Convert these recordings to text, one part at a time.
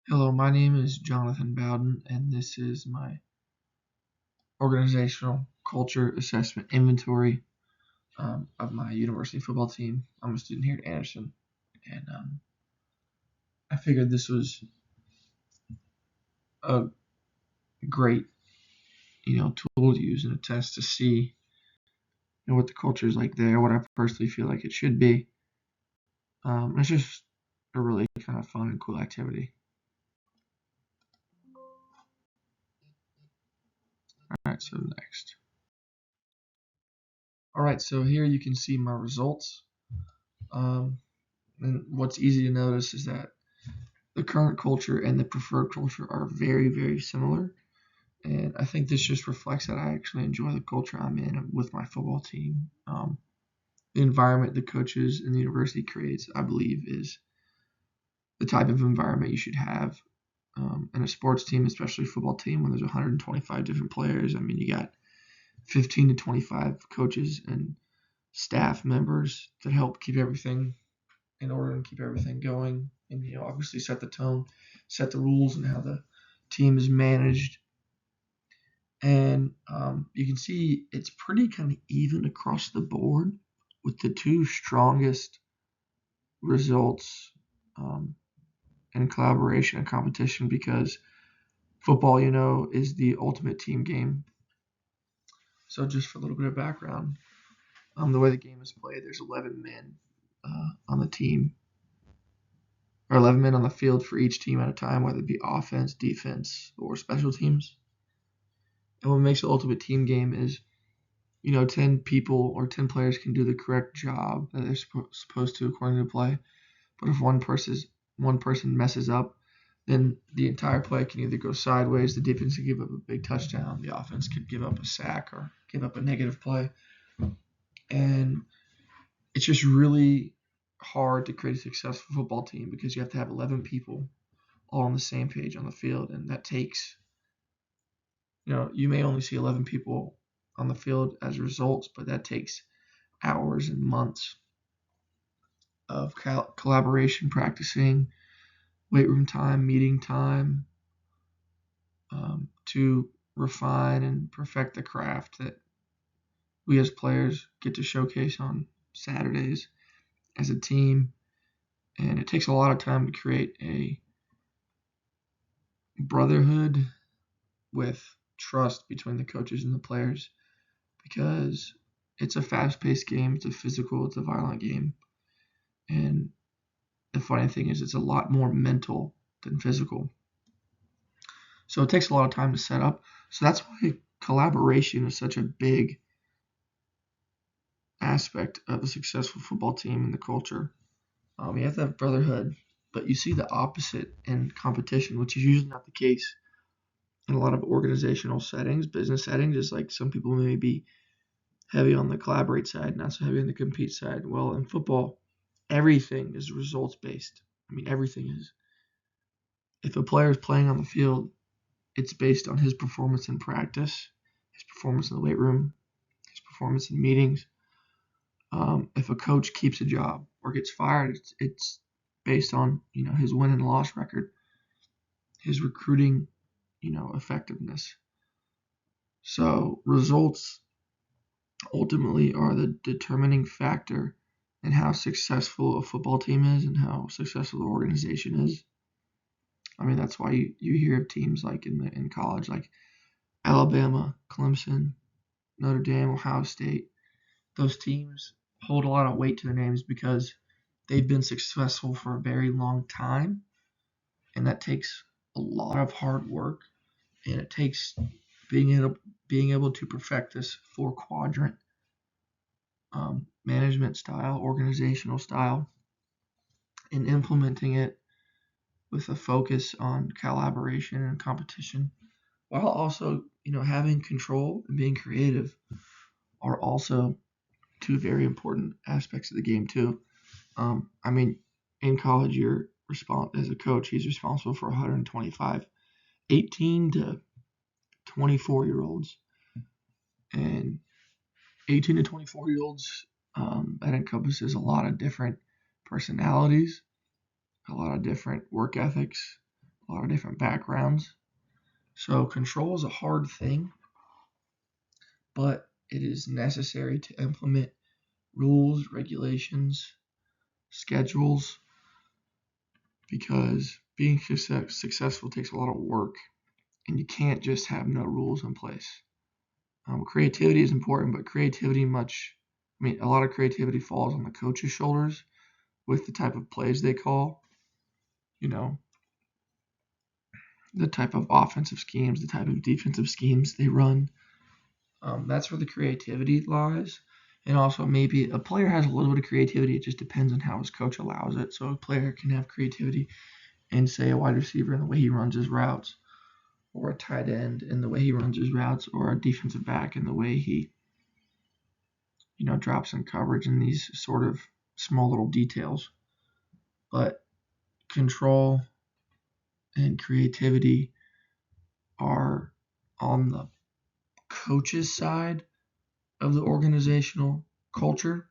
Hello, my name is Jonathan Bowden, and this is my organizational culture assessment inventory of my university football team. I'm a student here at Anderson, and I figured this was a great, tool to use in a test to see what the culture is like there, what I personally feel like it should be. It's just a really kind of fun and cool activity. All right, so next. All right, so here you can see my results. Um, and what's easy to notice is that the current culture and the preferred culture are very, very similar. And I think this just reflects that I actually enjoy the culture I'm in with my football team. The environment the coaches and the university creates, I believe, is the type of environment you should have in a sports team, especially a football team, when there's 125 different players. I mean, you got 15 to 25 coaches and staff members that help keep everything in order and keep everything going, and obviously set the tone, set the rules, and how the team is managed. And you can see it's pretty kind of even across the board, with the two strongest results in collaboration and competition, because football, is the ultimate team game. So just for a little bit of background, the way the game is played, there's 11 men on the team, or 11 men on the field for each team at a time, whether it be offense, defense, or special teams. And what makes the ultimate team game is, 10 people or 10 players can do the correct job that they're supposed to according to play. But if one person messes up, then the entire play can either go sideways, the defense could give up a big touchdown, the offense could give up a sack or give up a negative play. And it's just really hard to create a successful football team because you have to have 11 people all on the same page on the field, and that takes, you may only see 11 people on the field as results, but that takes hours and months of collaboration, practicing, weight room time, meeting time, to refine and perfect the craft that we as players get to showcase on Saturdays as a team. And it takes a lot of time to create a brotherhood with trust between the coaches and the players, because it's a fast-paced game, it's a physical, it's a violent game. And the funny thing is, it's a lot more mental than physical. So it takes a lot of time to set up. So that's why collaboration is such a big aspect of a successful football team and the culture. You have to have brotherhood, but you see the opposite in competition, which is usually not the case in a lot of organizational settings, business settings. It's like some people may be heavy on the collaborate side, not so heavy on the compete side. Well, in football, everything is results based. I mean, everything is. If a player is playing on the field, it's based on his performance in practice, his performance in the weight room, his performance in meetings. If a coach keeps a job or gets fired, it's based on his win and loss record, his recruiting, effectiveness. So results ultimately are the determining factor in how successful a football team is and how successful the organization is. I mean, that's why you hear of teams like in college, like Alabama, Clemson, Notre Dame, Ohio State. Those teams hold a lot of weight to their names because they've been successful for a very long time, and that takes a lot of hard work, and it takes being able to perfect this four quadrant management style, organizational style, and implementing it with a focus on collaboration and competition, while also having control and being creative, are also two very important aspects of the game too. I mean, in college, as a coach, he's responsible for 125 18 to 24-year-olds, and 18 to 24-year-olds, that encompasses a lot of different personalities, a lot of different work ethics, a lot of different backgrounds. So control is a hard thing, but it is necessary to implement rules, regulations, schedules, because being successful takes a lot of work, and you can't just have no rules in place. Creativity is important, but a lot of creativity falls on the coach's shoulders with the type of plays they call, you know, the type of offensive schemes, the type of defensive schemes they run. That's where the creativity lies. And also, maybe a player has a little bit of creativity. It just depends on how his coach allows it. So a player can have creativity and, say, a wide receiver in the way he runs his routes, or a tight end in the way he runs his routes, or a defensive back in the way he, drops in coverage, and these sort of small little details. But control and creativity are on the coach's side of the organizational culture,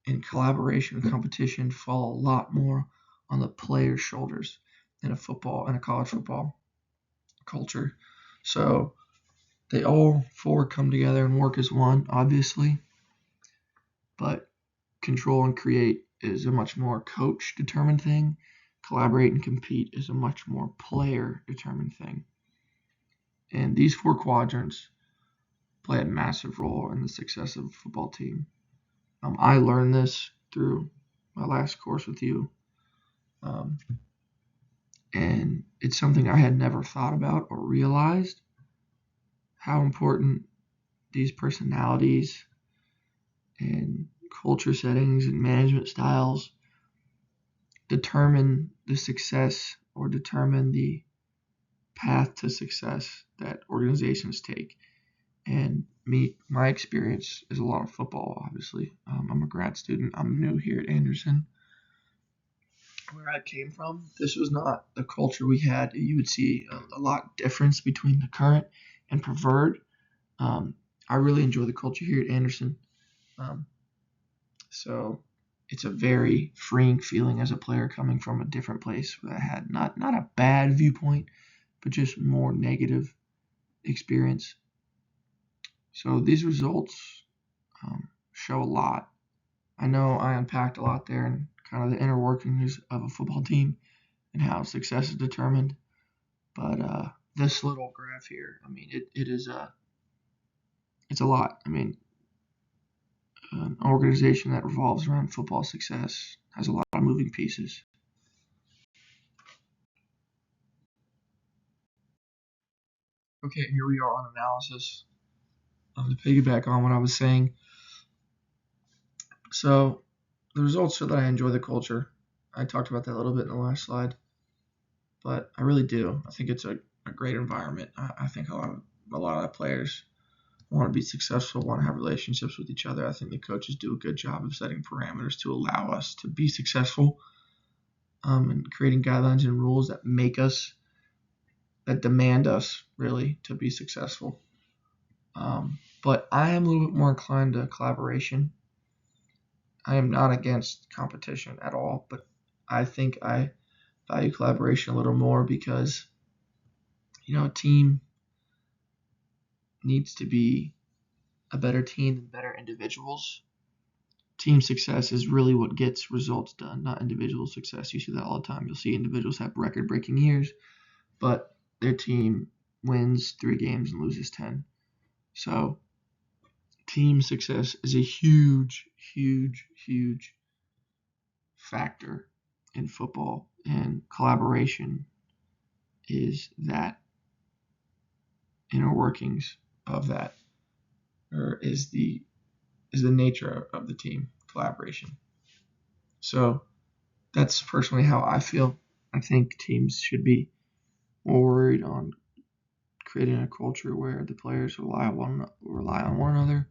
and collaboration and competition fall a lot more on the player's shoulders in a college football culture. So they all four come together and work as one, obviously, but control and create is a much more coach determined thing. Collaborate and compete is a much more player determined thing. And these four quadrants play a massive role in the success of a football team. I learned this through my last course with you, and it's something I had never thought about or realized, how important these personalities and culture settings and management styles determine the success or determine the path to success that organizations take. And my experience is a lot of football, obviously. I'm a grad student. I'm new here at Anderson. Where I came from, this was not the culture we had. You would see a lot difference between the current and preferred. I really enjoy the culture here at Anderson. So it's a very freeing feeling as a player coming from a different place where I had not a bad viewpoint, but just more negative experience. So these results show a lot. I know I unpacked a lot there and kind of the inner workings of a football team and how success is determined. But this little graph here, it's a lot. An organization that revolves around football success has a lot of moving pieces. Okay, here we are on analysis. To piggyback on what I was saying, so the results show that I enjoy the culture. I talked about that a little bit in the last slide, but I really do. I think it's a great environment. I think a lot of the players want to be successful, want to have relationships with each other. I think the coaches do a good job of setting parameters to allow us to be successful, and creating guidelines and rules that demand us really to be successful. But I am a little bit more inclined to collaboration. I am not against competition at all, but I think I value collaboration a little more because, a team needs to be a better team than better individuals. Team success is really what gets results done, not individual success. You see that all the time. You'll see individuals have record-breaking years, but their team wins 3 games and loses 10. So team success is a huge, huge, huge factor in football, and collaboration is that inner workings of that, or is the nature of the team collaboration. So that's personally how I feel. I think teams should be more worried on creating a culture where the players rely on one another,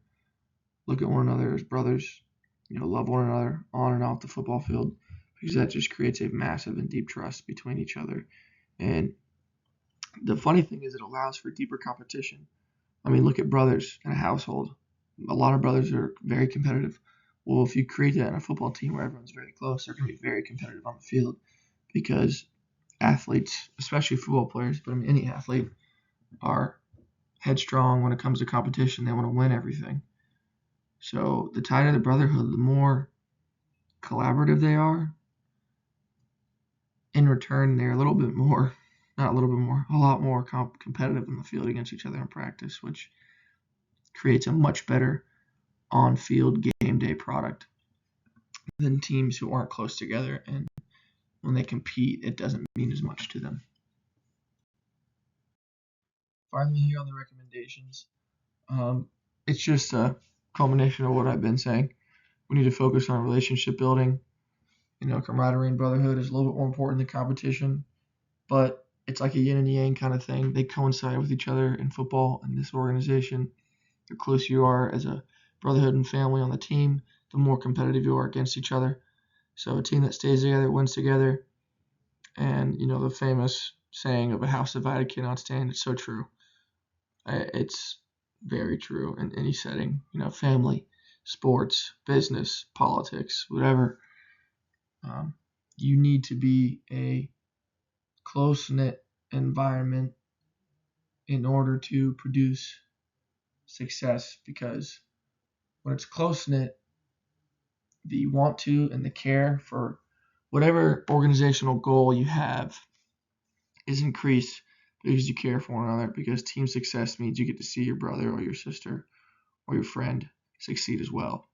look at one another as brothers, love one another on and off the football field, because that just creates a massive and deep trust between each other. And the funny thing is, it allows for deeper competition. Look at brothers in a household. A lot of brothers are very competitive. Well, if you create that in a football team where everyone's very close, they're going to be very competitive on the field, because athletes, especially football players, but I mean any athlete, are headstrong when it comes to competition. They want to win everything. So the tighter the brotherhood, the more collaborative they are. In return, they're a little bit more, not a little bit more, a lot more competitive in the field against each other in practice, which creates a much better on-field game day product than teams who aren't close together. And when they compete, it doesn't mean as much to them. Finally, here on the recommendations, it's just a culmination of what I've been saying. We need to focus on relationship building. Camaraderie and brotherhood is a little bit more important than competition, but it's like a yin and yang kind of thing. They coincide with each other in football and this organization. The closer you are as a brotherhood and family on the team, the more competitive you are against each other. So a team that stays together wins together. And, the famous saying of a house divided cannot stand, it's so true. It's very true in any setting, family, sports, business, politics, whatever. You need to be a close-knit environment in order to produce success, because when it's close-knit, the want to and the care for whatever organizational goal you have is increased because you care for one another, because team success means you get to see your brother or your sister or your friend succeed as well.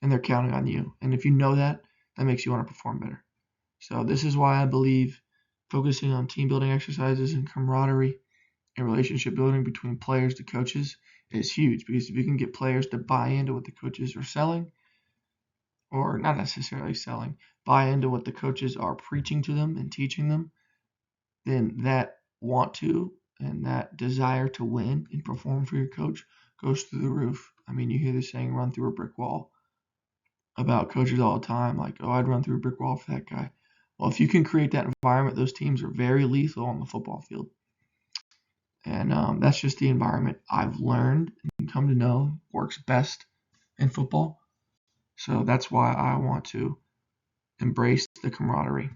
And they're counting on you. And if you know that, that makes you want to perform better. So this is why I believe focusing on team building exercises and camaraderie and relationship building between players to coaches is huge, because if you can get players to buy into what the coaches are selling, or not necessarily selling, buy into what the coaches are preaching to them and teaching them, then that want to and that desire to win and perform for your coach goes through the roof. I mean, you hear the saying, run through a brick wall, about coaches all the time, like, oh, I'd run through a brick wall for that guy. Well, if you can create that environment, those teams are very lethal on the football field. And that's just the environment I've learned and come to know works best in football. So that's why I want to embrace the camaraderie.